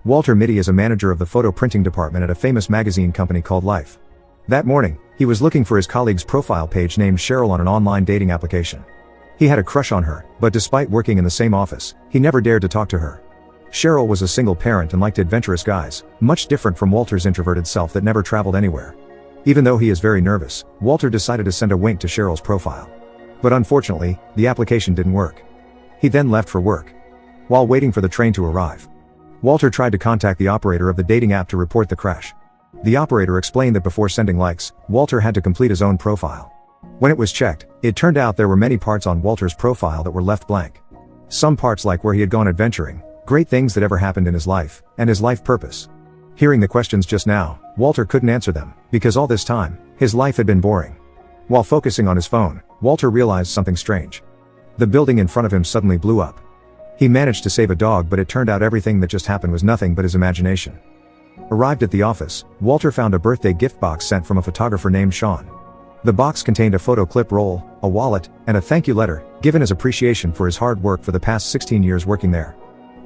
Walter Mitty is a manager of the photo printing department at a famous magazine company called Life. That morning, he was looking for his colleague's profile page named Cheryl on an online dating application. He had a crush on her, but despite working in the same office, he never dared to talk to her. Cheryl was a single parent and liked adventurous guys, much different from Walter's introverted self that never traveled anywhere. Even though he is very nervous, Walter decided to send a wink to Cheryl's profile. But unfortunately, the application didn't work. He then left for work. While waiting for the train to arrive, Walter tried to contact the operator of the dating app to report the crash. The operator explained that before sending likes, Walter had to complete his own profile. When it was checked, it turned out there were many parts on Walter's profile that were left blank. Some parts like where he had gone adventuring, great things that ever happened in his life, and his life purpose. Hearing the questions just now, Walter couldn't answer them, because all this time, his life had been boring. While focusing on his phone, Walter realized something strange. The building in front of him suddenly blew up. He managed to save a dog, but it turned out everything that just happened was nothing but his imagination. Arrived at the office, Walter found a birthday gift box sent from a photographer named Sean. The box contained a photo clip roll, a wallet, and a thank you letter, given as appreciation for his hard work for the past 16 years working there.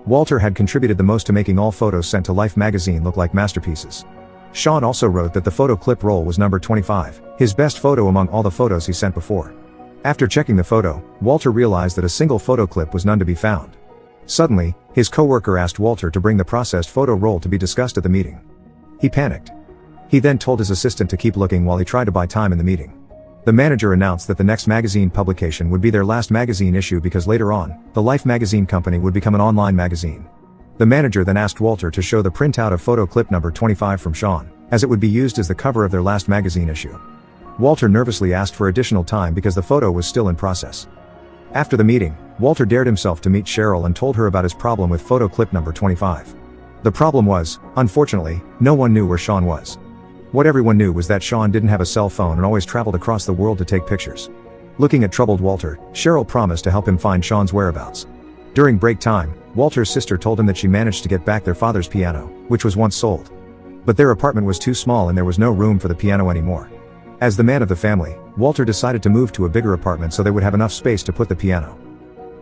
Walter had contributed the most to making all photos sent to Life magazine look like masterpieces. Sean also wrote that the photo clip roll was number 25, his best photo among all the photos he sent before. After checking the photo, Walter realized that a single photo clip was none to be found. Suddenly, his coworker asked Walter to bring the processed photo roll to be discussed at the meeting. He panicked. He then told his assistant to keep looking while he tried to buy time in the meeting. The manager announced that the next magazine publication would be their last magazine issue because later on, the Life magazine company would become an online magazine. The manager then asked Walter to show the printout of photo clip number 25 from Sean, as it would be used as the cover of their last magazine issue. Walter nervously asked for additional time because the photo was still in process. After the meeting, Walter dared himself to meet Cheryl and told her about his problem with photo clip number 25. The problem was, unfortunately, no one knew where Sean was. What everyone knew was that Sean didn't have a cell phone and always traveled across the world to take pictures. Looking at troubled Walter, Cheryl promised to help him find Sean's whereabouts. During break time, Walter's sister told him that she managed to get back their father's piano, which was once sold. But their apartment was too small and there was no room for the piano anymore. As the man of the family, Walter decided to move to a bigger apartment so they would have enough space to put the piano.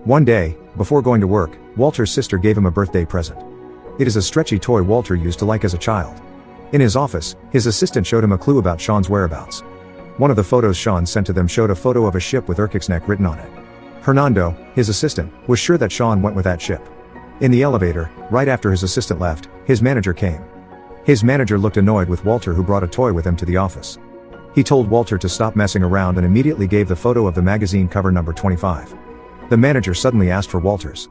One day, before going to work, Walter's sister gave him a birthday present. It is a stretchy toy Walter used to like as a child. In his office, his assistant showed him a clue about Sean's whereabouts. One of the photos Sean sent to them showed a photo of a ship with Erkixneck written on it. Hernando, his assistant, was sure that Sean went with that ship. In the elevator, right after his assistant left, his manager came. His manager looked annoyed with Walter, who brought a toy with him to the office. He told Walter to stop messing around and immediately gave the photo of the magazine cover number 25. The manager suddenly asked for Walter's.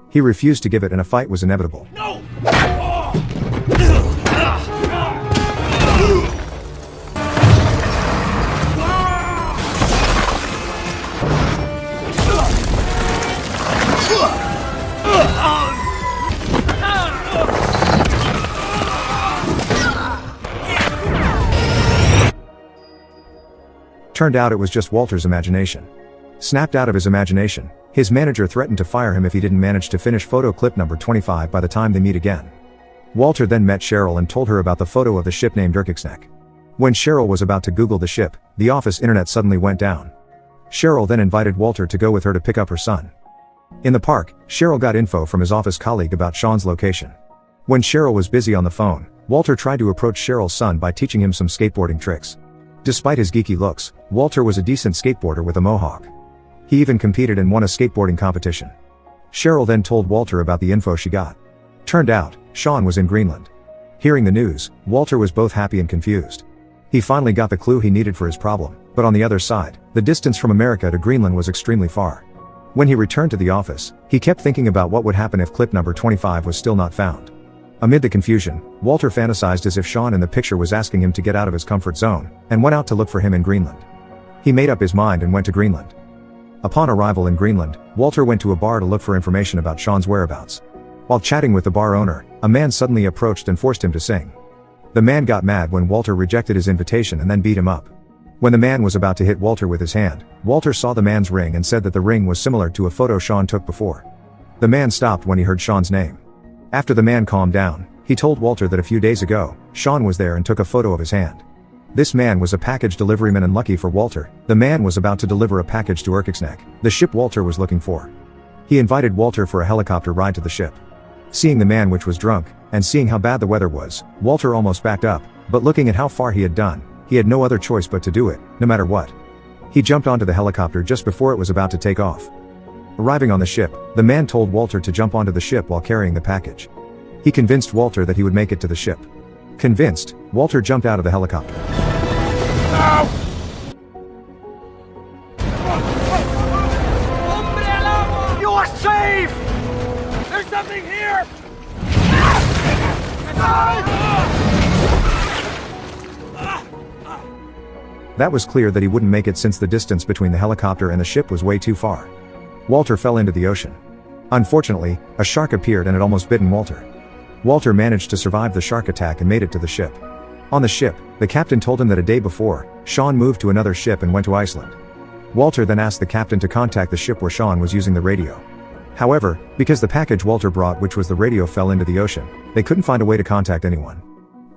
He refused to give it and a fight was inevitable. No! Turned out it was just Walter's imagination. Snapped out of his imagination, his manager threatened to fire him if he didn't manage to finish photo clip number 25 by the time they meet again. Walter then met Cheryl and told her about the photo of the ship named Erkixneck. When Cheryl was about to Google the ship, the office internet suddenly went down. Cheryl then invited Walter to go with her to pick up her son. In the park, Cheryl got info from his office colleague about Sean's location. When Cheryl was busy on the phone, Walter tried to approach Cheryl's son by teaching him some skateboarding tricks. Despite his geeky looks, Walter was a decent skateboarder with a mohawk. He even competed and won a skateboarding competition. Cheryl then told Walter about the info she got. Turned out, Sean was in Greenland. Hearing the news, Walter was both happy and confused. He finally got the clue he needed for his problem, but on the other side, the distance from America to Greenland was extremely far. When he returned to the office, he kept thinking about what would happen if clip number 25 was still not found. Amid the confusion, Walter fantasized as if Sean in the picture was asking him to get out of his comfort zone, and went out to look for him in Greenland. He made up his mind and went to Greenland. Upon arrival in Greenland, Walter went to a bar to look for information about Sean's whereabouts. While chatting with the bar owner, a man suddenly approached and forced him to sing. The man got mad when Walter rejected his invitation and then beat him up. When the man was about to hit Walter with his hand, Walter saw the man's ring and said that the ring was similar to a photo Sean took before. The man stopped when he heard Sean's name. After the man calmed down, he told Walter that a few days ago, Sean was there and took a photo of his hand. This man was a package deliveryman, and lucky for Walter, the man was about to deliver a package to Erkixneck, the ship Walter was looking for. He invited Walter for a helicopter ride to the ship. Seeing the man which was drunk, and seeing how bad the weather was, Walter almost backed up, but looking at how far he had done, he had no other choice but to do it, no matter what. He jumped onto the helicopter just before it was about to take off. Arriving on the ship, the man told Walter to jump onto the ship while carrying the package. He convinced Walter that he would make it to the ship. Convinced, Walter jumped out of the helicopter. You are safe! There's nothing here! That was clear that he wouldn't make it since the distance between the helicopter and the ship was way too far. Walter fell into the ocean. Unfortunately, a shark appeared and had almost bitten Walter. Walter managed to survive the shark attack and made it to the ship. On the ship, the captain told him that a day before, Sean moved to another ship and went to Iceland. Walter then asked the captain to contact the ship where Sean was using the radio. However, because the package Walter brought, which was the radio, fell into the ocean, they couldn't find a way to contact anyone.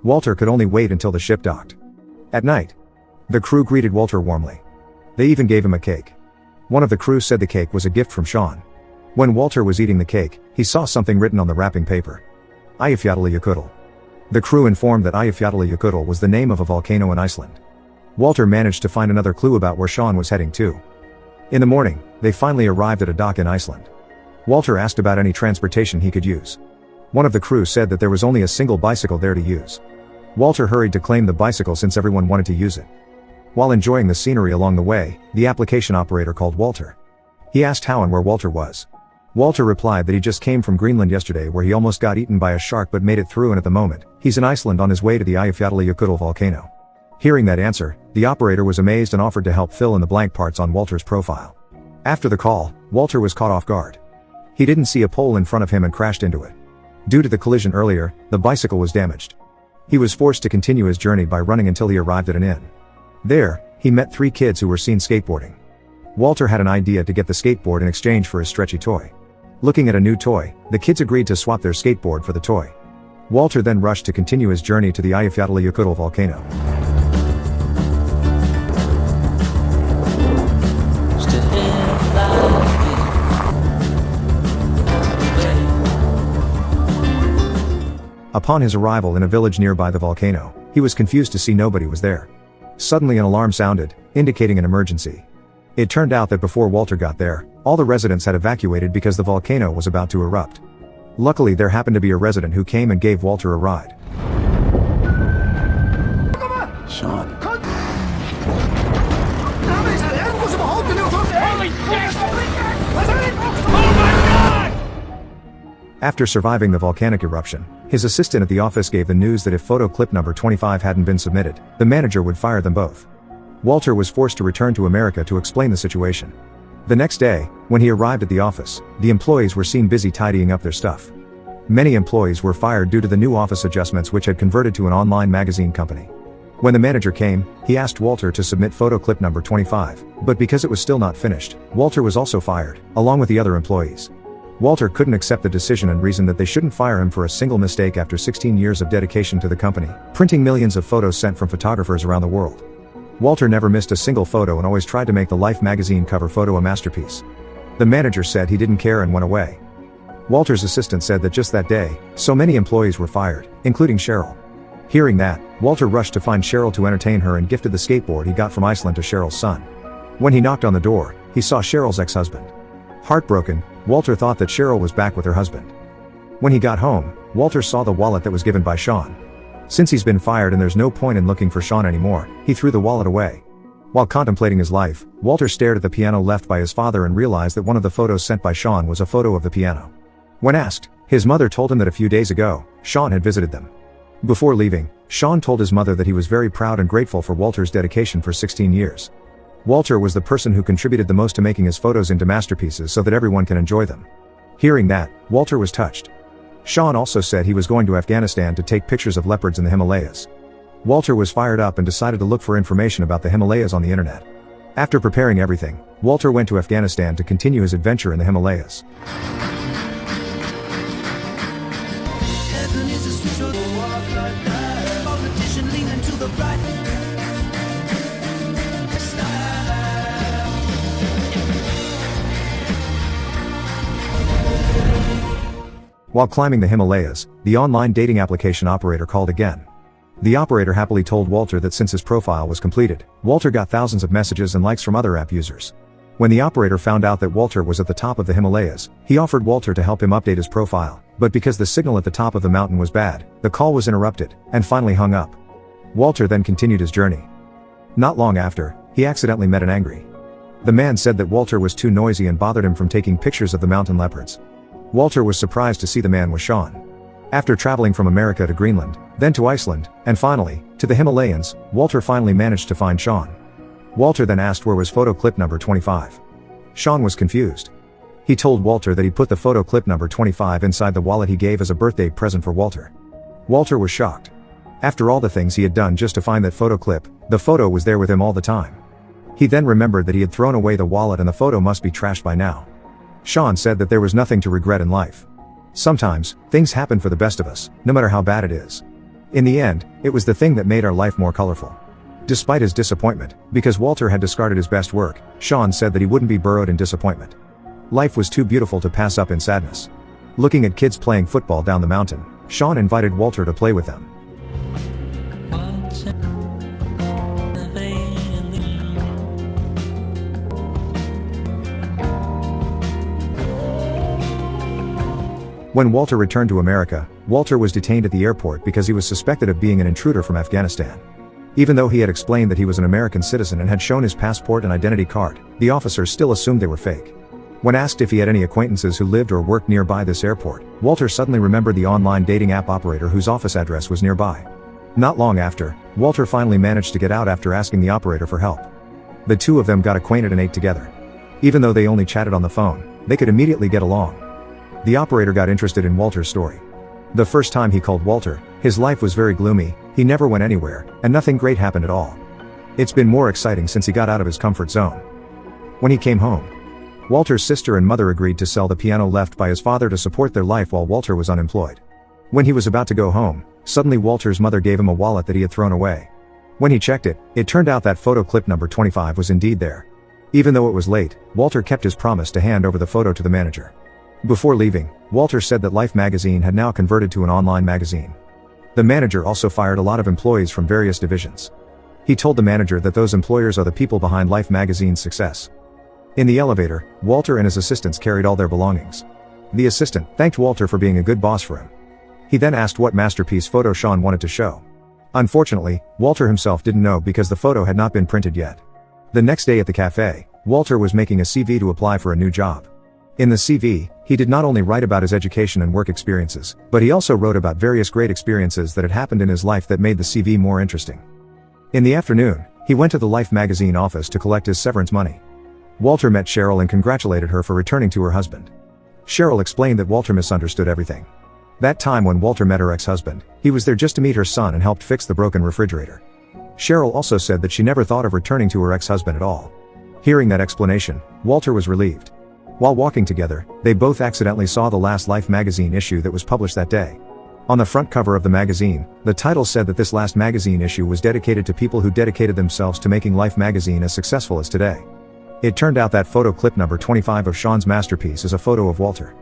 Walter could only wait until the ship docked. At night, the crew greeted Walter warmly. They even gave him a cake. One of the crew said the cake was a gift from Sean. When Walter was eating the cake, he saw something written on the wrapping paper. Eyjafjallajökull. The crew informed that Eyjafjallajökull was the name of a volcano in Iceland. Walter managed to find another clue about where Sean was heading to. In the morning, they finally arrived at a dock in Iceland. Walter asked about any transportation he could use. One of the crew said that there was only a single bicycle there to use. Walter hurried to claim the bicycle since everyone wanted to use it. While enjoying the scenery along the way, the application operator called Walter. He asked how and where Walter was. Walter replied that he just came from Greenland yesterday, where he almost got eaten by a shark but made it through, and at the moment, he's in Iceland on his way to the Eyjafjallajökull volcano. Hearing that answer, the operator was amazed and offered to help fill in the blank parts on Walter's profile. After the call, Walter was caught off guard. He didn't see a pole in front of him and crashed into it. Due to the collision earlier, the bicycle was damaged. He was forced to continue his journey by running until he arrived at an inn. There, he met 3 kids who were seen skateboarding. Walter had an idea to get the skateboard in exchange for his stretchy toy. Looking at a new toy, the kids agreed to swap their skateboard for the toy. Walter then rushed to continue his journey to the Eyjafjallajökull volcano. Upon his arrival in a village nearby the volcano, he was confused to see nobody was there. Suddenly an alarm sounded, indicating an emergency. It turned out that before Walter got there, all the residents had evacuated because the volcano was about to erupt. Luckily, there happened to be a resident who came and gave Walter a ride. Sean. After surviving the volcanic eruption, his assistant at the office gave the news that if photo clip number 25 hadn't been submitted, the manager would fire them both. Walter was forced to return to America to explain the situation. The next day, when he arrived at the office, the employees were seen busy tidying up their stuff. Many employees were fired due to the new office adjustments, which had converted to an online magazine company. When the manager came, he asked Walter to submit photo clip number 25, but because it was still not finished, Walter was also fired, along with the other employees. Walter couldn't accept the decision and reasoned that they shouldn't fire him for a single mistake after 16 years of dedication to the company, printing millions of photos sent from photographers around the world. Walter never missed a single photo and always tried to make the Life magazine cover photo a masterpiece. The manager said he didn't care and went away. Walter's assistant said that just that day, so many employees were fired, including Cheryl. Hearing that, Walter rushed to find Cheryl to entertain her and gifted the skateboard he got from Iceland to Cheryl's son. When he knocked on the door, he saw Cheryl's ex-husband. Heartbroken, Walter thought that Cheryl was back with her husband. When he got home, Walter saw the wallet that was given by Sean. Since he's been fired and there's no point in looking for Sean anymore, he threw the wallet away. While contemplating his life, Walter stared at the piano left by his father and realized that one of the photos sent by Sean was a photo of the piano. When asked, his mother told him that a few days ago, Sean had visited them. Before leaving, Sean told his mother that he was very proud and grateful for Walter's dedication for 16 years. Walter was the person who contributed the most to making his photos into masterpieces so that everyone can enjoy them. Hearing that, Walter was touched. Sean also said he was going to Afghanistan to take pictures of leopards in the Himalayas. Walter was fired up and decided to look for information about the Himalayas on the internet. After preparing everything, Walter went to Afghanistan to continue his adventure in the Himalayas. While climbing the Himalayas, the online dating application operator called again. The operator happily told Walter that since his profile was completed, Walter got thousands of messages and likes from other app users. When the operator found out that Walter was at the top of the Himalayas, he offered Walter to help him update his profile, but because the signal at the top of the mountain was bad, the call was interrupted, and finally hung up. Walter then continued his journey. Not long after, he accidentally met an angry. The man said that Walter was too noisy and bothered him from taking pictures of the mountain leopards. Walter was surprised to see the man was Sean. After traveling from America to Greenland, then to Iceland, and finally, to the Himalayas, Walter finally managed to find Sean. Walter then asked where was photo clip number 25. Sean was confused. He told Walter that he put the photo clip number 25 inside the wallet he gave as a birthday present for Walter. Walter was shocked. After all the things he had done just to find that photo clip, the photo was there with him all the time. He then remembered that he had thrown away the wallet and the photo must be trashed by now. Sean said that there was nothing to regret in life. Sometimes, things happen for the best of us, no matter how bad it is. In the end, it was the thing that made our life more colorful. Despite his disappointment, because Walter had discarded his best work, Sean said that he wouldn't be burrowed in disappointment. Life was too beautiful to pass up in sadness. Looking at kids playing football down the mountain, Sean invited Walter to play with them. When Walter returned to America, Walter was detained at the airport because he was suspected of being an intruder from Afghanistan. Even though he had explained that he was an American citizen and had shown his passport and identity card, the officers still assumed they were fake. When asked if he had any acquaintances who lived or worked nearby this airport, Walter suddenly remembered the online dating app operator whose office address was nearby. Not long after, Walter finally managed to get out after asking the operator for help. The two of them got acquainted and ate together. Even though they only chatted on the phone, they could immediately get along. The operator got interested in Walter's story. The first time he called Walter, his life was very gloomy, he never went anywhere, and nothing great happened at all. It's been more exciting since he got out of his comfort zone. When he came home, Walter's sister and mother agreed to sell the piano left by his father to support their life while Walter was unemployed. When he was about to go home, suddenly Walter's mother gave him a wallet that he had thrown away. When he checked it, it turned out that photo clip number 25 was indeed there. Even though it was late, Walter kept his promise to hand over the photo to the manager. Before leaving, Walter said that Life magazine had now converted to an online magazine. The manager also fired a lot of employees from various divisions. He told the manager that those employers are the people behind Life magazine's success. In the elevator, Walter and his assistants carried all their belongings. The assistant thanked Walter for being a good boss for him. He then asked what masterpiece photo Sean wanted to show. Unfortunately, Walter himself didn't know because the photo had not been printed yet. The next day at the cafe, Walter was making a CV to apply for a new job. In the CV, he did not only write about his education and work experiences, but he also wrote about various great experiences that had happened in his life that made the CV more interesting. In the afternoon, he went to the Life magazine office to collect his severance money. Walter met Cheryl and congratulated her for returning to her husband. Cheryl explained that Walter misunderstood everything. That time when Walter met her ex-husband, he was there just to meet her son and helped fix the broken refrigerator. Cheryl also said that she never thought of returning to her ex-husband at all. Hearing that explanation, Walter was relieved. While walking together, they both accidentally saw the last Life magazine issue that was published that day. On the front cover of the magazine, the title said that this last magazine issue was dedicated to people who dedicated themselves to making Life magazine as successful as today. It turned out that photo clip number 25 of Sean's masterpiece is a photo of Walter.